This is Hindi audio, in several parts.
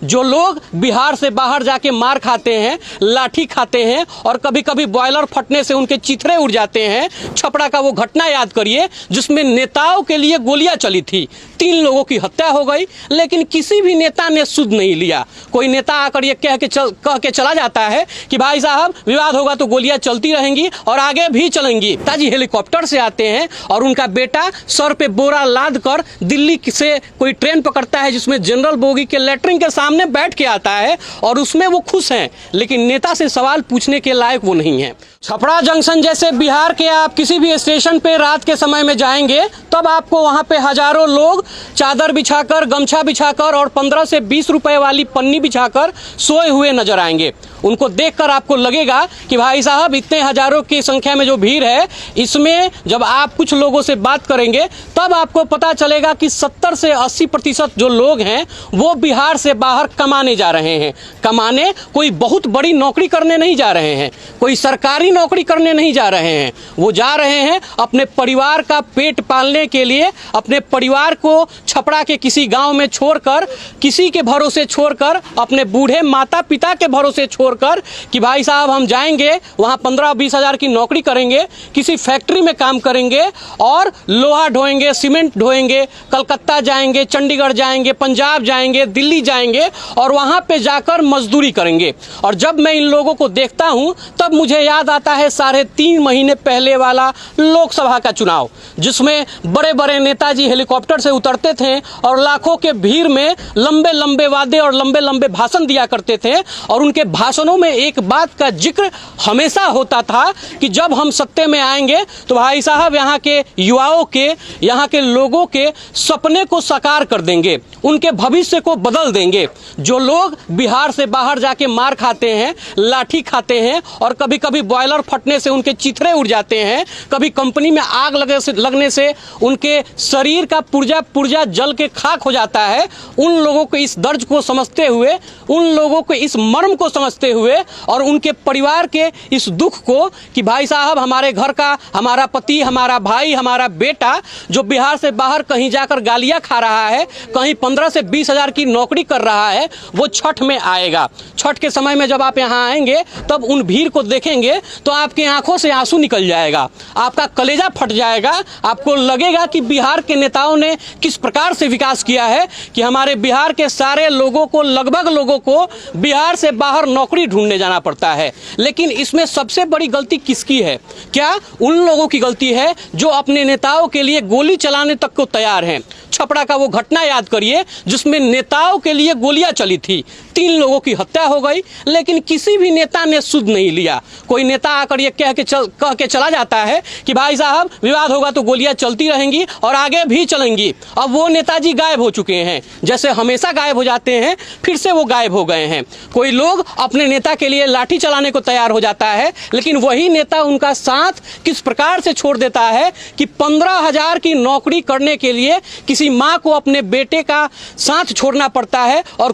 जो लोग बिहार से बाहर जाके मार खाते हैं, लाठी खाते हैं और कभी कभी बॉयलर फटने से उनके चिथड़े उड़ जाते हैं। छपरा का वो घटना याद करिए जिसमें नेताओं के लिए गोलियां चली थी, 3 लोगों की हत्या हो गई, लेकिन किसी भी नेता ने सुध नहीं लिया। कोई नेता आकर ये कह के चला जाता है कि भाई साहब विवाद होगा तो गोलियां चलती रहेंगी और आगे भी चलेंगी। ताजी हेलीकॉप्टर से आते हैं और उनका बेटा सर पे बोरा लाद कर दिल्ली से कोई ट्रेन पकड़ता है जिसमें जनरल बोगी के लेटरिन के सामने बैठ के आता है और उसमें वो खुश हैं, लेकिन नेता से सवाल पूछने के लायक वो नहीं है। छपरा जंक्शन जैसे बिहार के आप किसी भी स्टेशन पे रात के समय में जाएंगे तब आपको वहां पे हजारों लोग चादर बिछाकर, गमछा बिछाकर और 15 से 20 रुपए वाली पन्नी बिछाकर सोए हुए नजर आएंगे। उनको देखकर आपको लगेगा कि भाई साहब इतने हजारों की संख्या में जो भीड़ है, इसमें जब आप कुछ लोगों से बात करेंगे तब आपको पता चलेगा कि 70 से 80% जो लोग हैं वो बिहार से बाहर कमाने जा रहे हैं। कमाने कोई बहुत बड़ी नौकरी करने नहीं जा रहे हैं, कोई सरकारी नौकरी करने नहीं जा रहे हैं, वो जा रहे हैं अपने परिवार का पेट पालने के लिए, अपने परिवार को छपरा के किसी गांव में छोड़कर, किसी के भरोसे छोड़कर, अपने बूढ़े माता पिता के भरोसे छोड़कर कि भाई साहब हम जाएंगे वहां 15-20 हज़ार की नौकरी करेंगे, किसी फैक्ट्री में काम करेंगे और लोहा ढोएंगे, सीमेंट ढोएंगे, कलकत्ता जाएंगे, चंडीगढ़ जाएंगे, पंजाब जाएंगे, दिल्ली जाएंगे और वहां पे जाकर मजदूरी करेंगे। और जब मैं इन लोगों को देखता हूं तब मुझे याद आता है 3.5 महीने पहले वाला लोकसभा का चुनाव, जिसमें बड़े बड़े नेताजी हेलीकॉप्टर से उतरते थे और लाखों के भीड़ में लंबे लंबे वादे और लंबे लंबे भाषण दिया करते थे। और उनके भाषणों में एक बात का जिक्र हमेशा होता था कि जब हम सत्ते में आएंगे तो भाई साहब यहाँ के युवाओं के, यहाँ के लोगों के सपने को साकार कर देंगे, उनके भविष्य को बदल देंगे। जो लोग बिहार से बाहर जाके मार खाते हैं, लाठी खाते हैं और कभी कभी बॉयलर फटने से उनके चिथड़े उड़ जाते हैं, कभी कंपनी में आग लगने से उनके शरीर का पुर्जा जल के खाक हो जाता है, उन लोगों को इस दर्द को समझते हुए, उन लोगों को इस मर्म को समझते हुए और उनके परिवार के इस दुख को कि भाई साहब हमारे घर का, हमारा पति, हमारा भाई, हमारा बेटा जो बिहार से बाहर कहीं जाकर गालियां खा रहा है, कहीं 15 से 20 हज़ार की नौकरी कर रहा है, वो छठ में आएगा। छठ के समय में जब आप यहाँ आएंगे तब उन भीड़ को देखेंगे तो आपकी आंखों से आंसू निकल जाएगा, आपका कलेजा फट जाएगा। आपको लगेगा कि बिहार के नेताओं ने किस प्रकार से विकास किया है कि हमारे बिहार के सारे लोगों को, लगभग लोगों को बिहार से बाहर नौकरी ढूंढने जाना पड़ता है। लेकिन इसमें सबसे बड़ी गलती किसकी है? क्या उन लोगों की गलती है जो अपने नेताओं के लिए गोली चलाने तक को तैयार हैं। छपरा का वो घटना याद करिए जिसमें नेताओं के लिए गोलियां चली थी, 3 लोगों की हत्या हो गई, लेकिन किसी भी नेता ने सुध नहीं लिया। कोई नेता आकर ये कह के चला जाता है कि भाई साहब विवाद होगा तो गोलियां चलती रहेंगी और आगे भी चलेंगी। अब वो नेताजी गायब हो चुके हैं, जैसे हमेशा गायब हो जाते हैं, फिर से वो गायब हो गए हैं। कोई लोग अपने नेता के लिए लाठी चलाने को तैयार हो जाता है, लेकिन वही नेता उनका साथ किस प्रकार से छोड़ देता है कि 15,000 की नौकरी करने के लिए किसी माँ को अपने बेटे का साथ छोड़ना पड़ता है और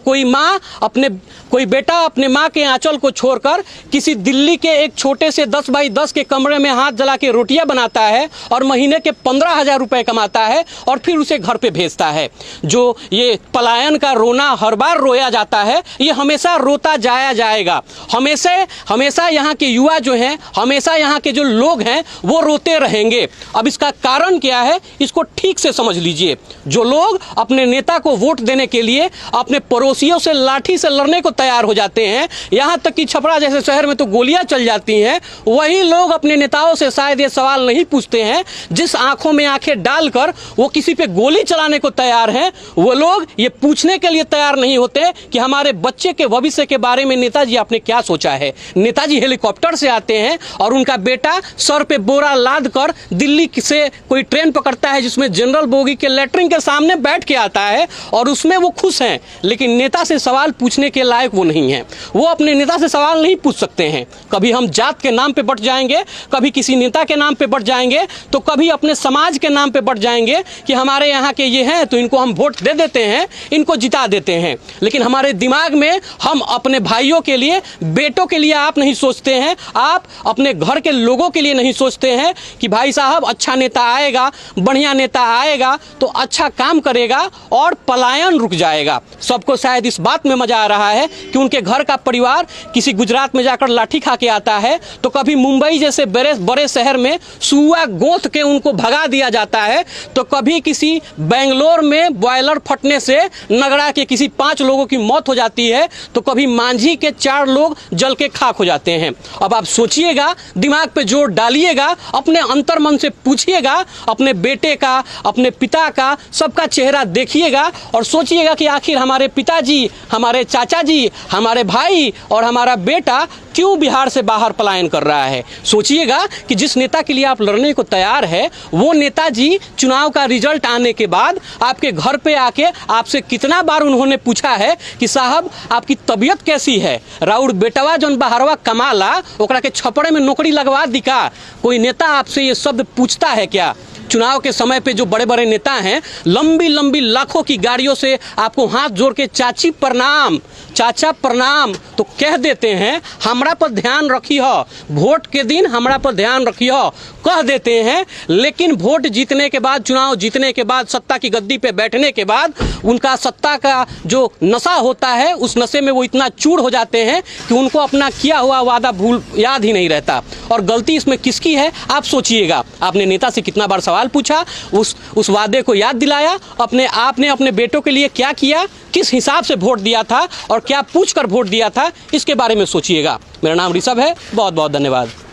कोई बेटा अपने माँ के आंचल को छोड़कर किसी दिल्ली के एक छोटे से 10 बाई 10 के कमरे में हाथ जला के रोटियां बनाता है और महीने के 15,000 रुपए कमाता है और फिर उसे घर पे भेजता है। जो ये पलायन का रोना हर बार रोया जाता है, ये हमेशा रोता जाएगा। हमेशा यहाँ के युवा जो हैं, हमेशा यहाँ के जो लोग हैं वो रोते रहेंगे। अब इसका कारण क्या है, इसको ठीक से समझ लीजिए। जो लोग अपने नेता को वोट देने के लिए अपने पड़ोसियों से लाठी से लड़ने को तैयार हो जाते हैं, यहाँ तक कि छपरा जैसे शहर में तो गोलियां चल जाती हैं, वही लोग अपने नेताओं से शायद ये सवाल नहीं पूछते हैं। जिस आंखों में आंखें डालकर वो किसी पे गोली चलाने को तैयार हैं, वो लोग ये पूछने के लिए तैयार नहीं होते कि हमारे बच्चे के भविष्य के बारे में नेताजी आपने क्या सोचा है। नेताजी हेलीकॉप्टर से आते हैं और उनका बेटा सर पे बोरा लाद कर दिल्ली से कोई ट्रेन पकड़ता है जिसमें जनरल बोगी के लेटरिन के सामने बैठ के आता है और उसमें वो खुश हैं, लेकिन नेता से सवाल पूछने के लायक वो नहीं है। वो अपने नेता से सवाल नहीं पूछ सकते हैं। कभी हम जात के नाम पे बट जाएंगे, कभी किसी नेता के नाम पे बट जाएंगे, तो कभी अपने समाज के नाम पे बट जाएंगे कि हमारे यहाँ के ये हैं तो इनको हम वोट दे देते हैं, इनको जिता देते हैं। लेकिन हमारे दिमाग में हम अपने भाइयों के लिए, बेटों के लिए आप नहीं सोचते हैं, आप अपने घर के लोगों के लिए नहीं सोचते हैं कि भाई साहब अच्छा नेता आएगा, बढ़िया नेता आएगा तो अच्छा अच्छा काम करेगा और पलायन रुक जाएगा। सबको शायद इस बात में मजा आ रहा है कि उनके घर का परिवार किसी गुजरात में जाकर लाठी खा के आता है तो कभी मुंबई जैसे बड़े शहर में सुआ गोंथ के उनको भगा दिया जाता है, तो कभी किसी बेंगलोर में बॉयलर फटने से नगड़ा के किसी 5 लोगों की मौत हो जाती है, तो कभी मांझी के 4 लोग जल के खाक हो जाते हैं। अब आप सोचिएगा, दिमाग पे जोर डालिएगा, अपने अंतर्मन से पूछिएगा, अपने बेटे का, अपने पिता का, सबका चेहरा देखिएगा और सोचिएगा कि आखिर हमारे पिताजी, हमारे चाचा जी, हमारे भाई और हमारा बेटा क्यों बिहार से बाहर पलायन कर रहा है। सोचिएगा कि जिस नेता के लिए आप लड़ने को तैयार है, वो नेताजी चुनाव का रिजल्ट आने के बाद आपके घर पे आके आपसे कितना बार उन्होंने पूछा है कि साहब आपकी तबीयत कैसी है, राउर बेटवा जौन बाहरवा कमाला ओकरा के छपड़े में नौकरी लगवा दी का। कोई नेता आपसे ये शब्द पूछता है क्या? चुनाव के समय पे जो बड़े बड़े नेता हैं, लंबी लंबी लाखों की गाड़ियों से आपको हाथ जोड़ के चाची प्रणाम, चाचा प्रणाम तो कह देते हैं, हमरा पर ध्यान रखी हो, वोट के दिन हमरा पर ध्यान रखी हो, कह देते हैं। लेकिन वोट जीतने के बाद, चुनाव जीतने के बाद, सत्ता की गद्दी पे बैठने के बाद उनका सत्ता का जो नशा होता है, उस नशे में वो इतना चूर हो जाते हैं कि उनको अपना किया हुआ वादा याद ही नहीं रहता। और गलती इसमें किसकी है आप सोचिएगा। आपने नेता से कितना बार सवाल पूछा, उस वादे को याद दिलाया, आपने अपने बेटों के लिए क्या किया, किस हिसाब से वोट दिया था और क्या पूछकर वोट दिया था, इसके बारे में सोचिएगा। मेरा नाम ऋषभ है, बहुत बहुत धन्यवाद।